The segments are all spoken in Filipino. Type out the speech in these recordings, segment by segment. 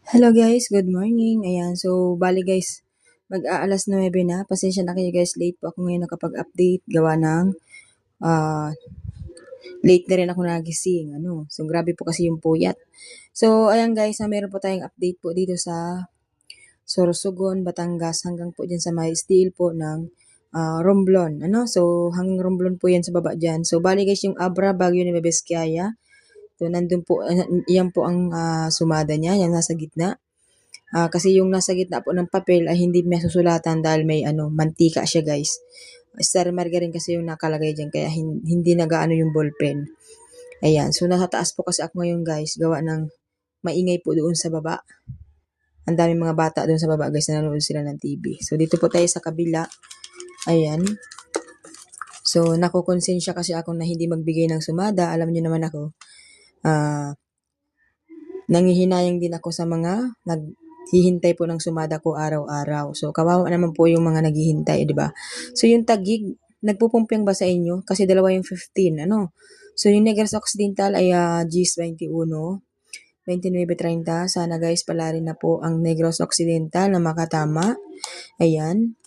Hello guys, good morning. Ayan, so bali guys, mag-aalas 9 na. Pasensya na kayo guys, late po ako ngayon nakapag-update. Gawa ng late na rin ako nagising. So grabe po kasi yung puyat. So ayan guys, meron po tayong update po dito sa Sorsogon, Batangas hanggang po dyan sa may steel po ng Romblon. So hanggang Romblon po yan sa baba dyan. So bali guys, yung Abra, Baguio ni Mabeskaya. So nandun po, yan po ang sumada niya, yan nasa gitna. Kasi yung nasa gitna po ng papel ay hindi may susulatan dahil may mantika siya guys. Star margarine kasi yung nakalagay dyan kaya hindi nagaano yung ballpen. Ayan, so nasa taas po kasi ako ngayon guys, gawa ng maingay po doon sa baba. Ang daming mga bata doon sa baba guys, nanonood sila ng TV. So dito po tayo sa kabila. Ayan. So nakukonsensya kasi ako na hindi magbigay ng sumada. Alam niyo naman ako, nangihinayang din ako sa mga naghihintay po ng sumada ko araw-araw. So, kawawa naman po yung mga naghihintay, di ba? So, yung Taguig, nagpupumpyang ba sa inyo? Kasi dalawa yung 15, So, yung Negros Occidental ay GIS 21, 29.30. Sana guys, pala rin na po ang Negros Occidental na makatama. Ayan.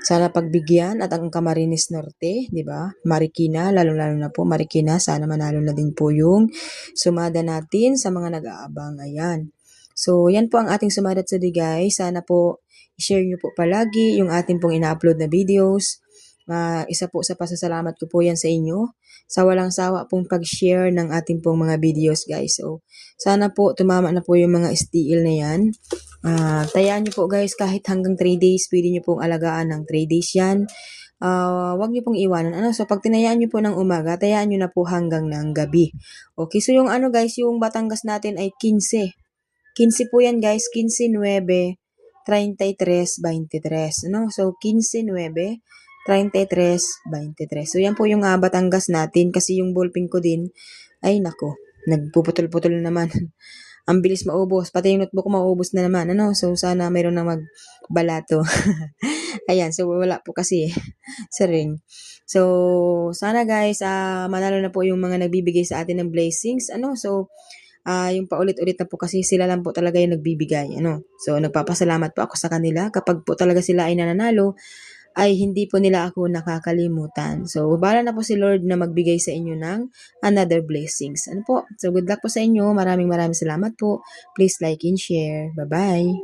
Sana pagbigyan at ang Camarines Norte, di ba? Marikina, lalo-lalo na po Marikina, sana manalo na din po yung sumada natin sa mga nag-aabang. Ayan. So, yan po ang ating sumada today guys. Sana po i-share nyo po palagi yung ating pong ina-upload na videos. Isa po sa pasasalamat ko po yan sa inyo sa walang sawa pong pag-share ng ating pong mga videos guys. So, sana po tumama na po yung mga STL na yan. Tayaan nyo po guys kahit hanggang 3 days, pwede nyo pong alagaan ng 3 days yan. Wag nyo pong iwanan. So pag tinayaan nyo po ng umaga, tayaan nyo na po hanggang ng gabi. Okay, so yung guys, yung Batangas natin ay 15. 15 po yan guys, 15-9, 33-23. So 15-9, 33-23. So yan po yung Batangas natin kasi yung ballpen ko din, ay nako, nagpuputol-putol naman. Ang bilis maubos. Pati yung notebook ko maubos na naman. So, sana mayroon na magbalato. Ayan. So, wala po kasi sa ring. So, sana guys, manalo na po yung mga nagbibigay sa atin ng blessings. So, yung paulit-ulit na po kasi sila lang po talaga yung nagbibigay. So, nagpapasalamat po ako sa kanila. Kapag po talaga sila ay nananalo, ay hindi po nila ako nakakalimutan. So, bahala na po si Lord na magbigay sa inyo ng another blessings. So, good luck po sa inyo. Maraming salamat po. Please like and share. Bye-bye.